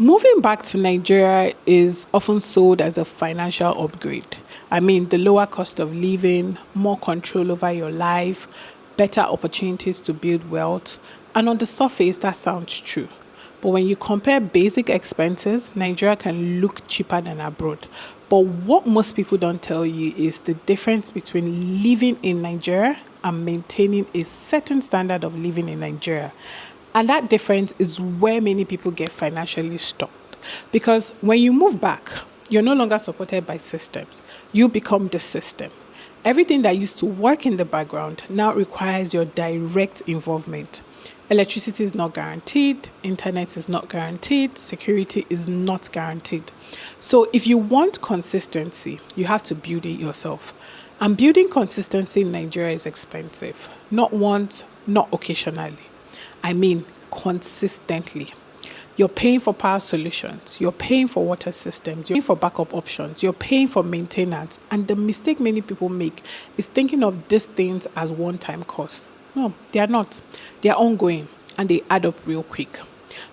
Moving back to Nigeria is often sold as a financial upgrade. I mean, the lower cost of living, more control over your life, better opportunities to build wealth. And on the surface, that sounds true. But when you compare basic expenses, Nigeria can look cheaper than abroad. But what most people don't tell you is the difference between living in Nigeria and maintaining a certain standard of living in Nigeria. And that difference is where many people get financially stuck. Because when you move back, you're no longer supported by systems. You become the system. Everything that used to work in the background now requires your direct involvement. Electricity is not guaranteed, internet is not guaranteed, security is not guaranteed. So if you want consistency, you have to build it yourself. And building consistency in Nigeria is expensive. Not once, not occasionally. I mean, consistently. You're paying for power solutions, you're paying for water systems, you're paying for backup options, you're paying for maintenance. And the mistake many people make is thinking of these things as one-time costs. No, they are not. They are ongoing and they add up real quick.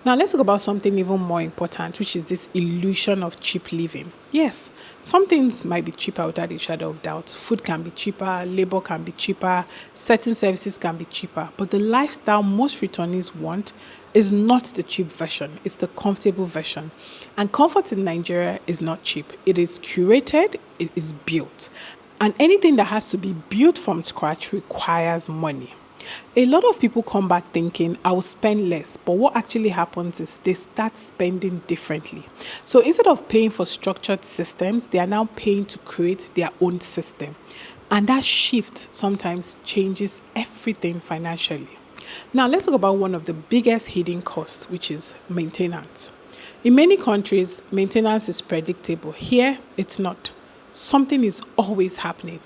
Now, let's talk about something even more important, which is this illusion of cheap living. Yes, some things might be cheaper without a shadow of doubt. Food can be cheaper, labor can be cheaper, certain services can be cheaper. But the lifestyle most returnees want is not the cheap version, it's the comfortable version. And comfort in Nigeria is not cheap. It is curated, it is built. And anything that has to be built from scratch requires money. A lot of people come back thinking, I will spend less, but what actually happens is they start spending differently. So instead of paying for structured systems, they are now paying to create their own system. And that shift sometimes changes everything financially. Now, let's talk about one of the biggest hidden costs, which is maintenance. In many countries, maintenance is predictable. Here, it's not. Something is always happening.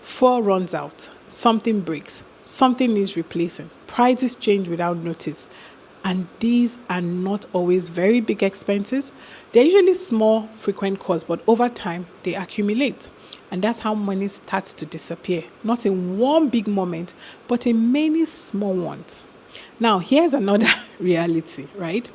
Fuel runs out, something breaks, something needs replacing, prices change without notice. And these are not always very big expenses. They're usually small, frequent costs, but over time, they accumulate. And that's how money starts to disappear. Not in one big moment, but in many small ones. Now, here's another reality, right?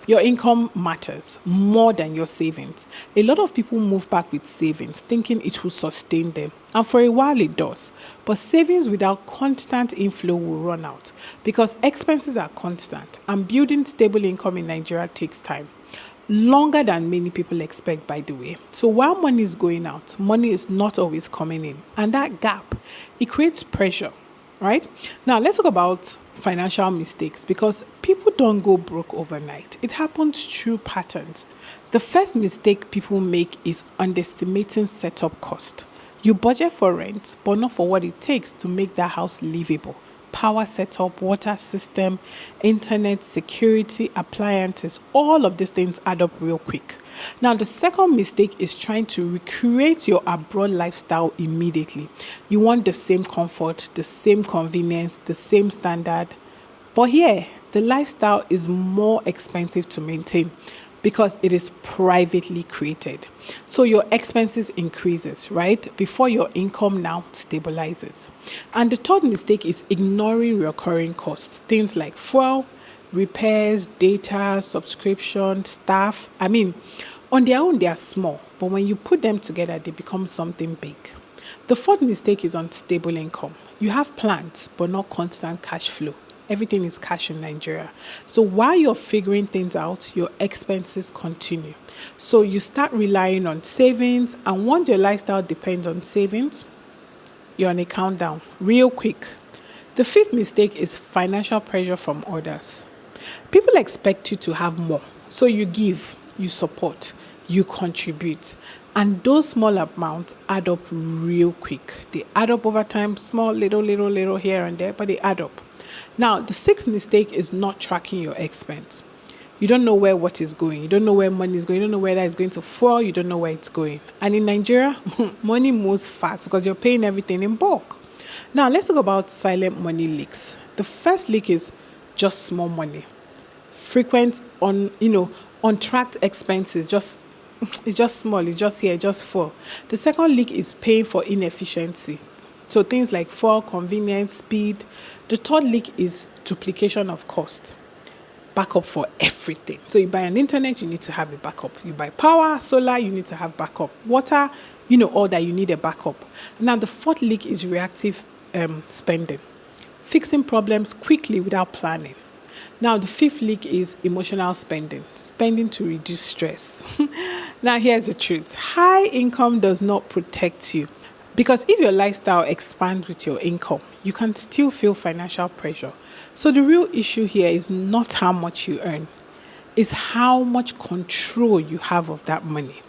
Your income matters more than your savings. A lot of people move back with savings, thinking it will sustain them. And for a while it does. But savings without constant inflow will run out because expenses are constant and building stable income in Nigeria takes time. Longer than many people expect, by the way. So while money is going out, money is not always coming in. And that gap, it creates pressure, right? Now, let's talk about financial mistakes because people don't go broke overnight. It happens through patterns. The first mistake people make is underestimating setup cost. You budget for rent, but not for what it takes to make that house livable. Power setup, water system, internet, security, appliances, all of these things add up real quick. Now, the second mistake is trying to recreate your abroad lifestyle immediately. You want the same comfort, the same convenience, the same standard. But here, the lifestyle is more expensive to maintain because it is privately created. So your expenses increases, right? Before your income now stabilizes. And the third mistake is ignoring recurring costs. Things like fuel, repairs, data, subscription, staff. I mean, on their own, they are small. But when you put them together, they become something big. The fourth mistake is unstable income. You have plans, but not constant cash flow. Everything is cash in Nigeria. So while you're figuring things out, your expenses continue. So you start relying on savings, and once your lifestyle depends on savings, you're on a countdown real quick. The fifth mistake is financial pressure from others. People expect you to have more. So you give, you support, you contribute. And those small amounts add up real quick. They add up over time, small, little here and there, but they add up. Now, the sixth mistake is not tracking your expense. You don't know where what is going. You don't know where money is going. You don't know where that is going to fall. You don't know where it's going. And in Nigeria, money moves fast because you're paying everything in bulk. Now, let's talk about silent money leaks. The first leak is just small money. Frequent untracked expenses, it's just small, it's just here, just full. The second leak is paying for inefficiency. So things like fuel, convenience, speed. The third leak is duplication of cost. backup for everything. So you buy an internet, you need to have a backup. You buy power, solar, you need to have backup. Water, all that, you need a backup. Now, the fourth leak is reactive spending, fixing problems quickly without planning. Now, the fifth leak is emotional spending, spending to reduce stress. Now, here's the truth. High income does not protect you, because if your lifestyle expands with your income, you can still feel financial pressure. So the real issue here is not how much you earn, it's how much control you have of that money,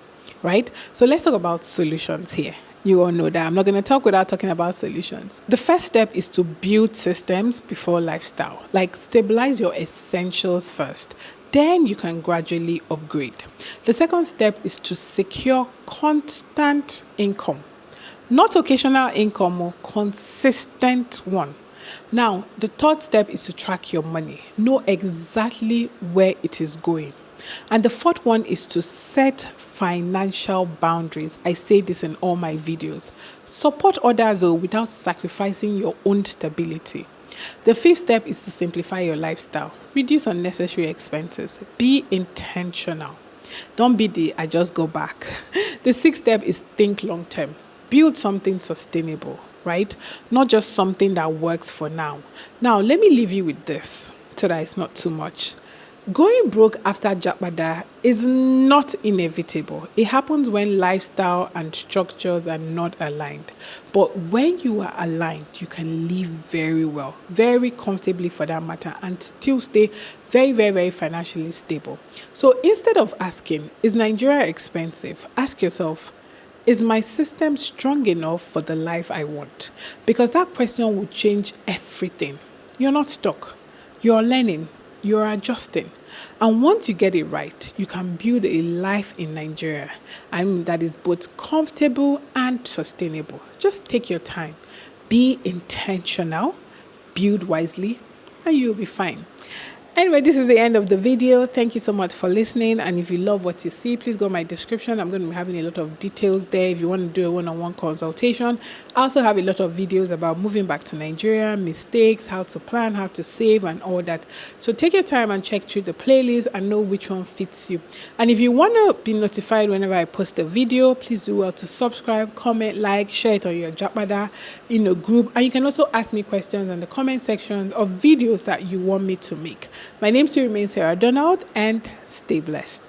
right? So let's talk about solutions here. You all know that I'm not going to talk without talking about solutions. The first step is to build systems before lifestyle. Like, stabilize your essentials first. Then you can gradually upgrade. The second step is to secure constant income. Not occasional income, or consistent one. Now, the third step is to track your money. Know exactly where it is going. And the fourth one is to set financial boundaries. I say this in all my videos. Support others without sacrificing your own stability. The fifth step is to simplify your lifestyle. Reduce unnecessary expenses. Be intentional. Don't be the I just go back. The sixth step is think long term. Build something sustainable, right? Not just something that works for now. Now, let me leave you with this so that it's not too much. Going broke after Japada is not inevitable. It happens when lifestyle and structures are not aligned. But when you are aligned, you can live very well, very comfortably for that matter, and still stay very, very, very financially stable. So instead of asking, is Nigeria expensive? Ask yourself, is my system strong enough for the life I want? Because that question will change everything. You're not stuck. You're learning. You're adjusting. And once you get it right, you can build a life in Nigeria, and that is both comfortable and sustainable. Just take your time. Be intentional. Build wisely, and you'll be fine. Anyway, this is the end of the video. Thank you so much for listening. And if you love what you see, please go to my description. I'm going to be having a lot of details there if you want to do a one-on-one consultation. I also have a lot of videos about moving back to Nigeria, mistakes, how to plan, how to save, and all that. So take your time and check through the playlist and know which one fits you. And if you want to be notified whenever I post a video, please do well to subscribe, comment, like, share it on your Japada group. And you can also ask me questions in the comment section of videos that you want me to make. My name still remains Serahdonald, and stay blessed.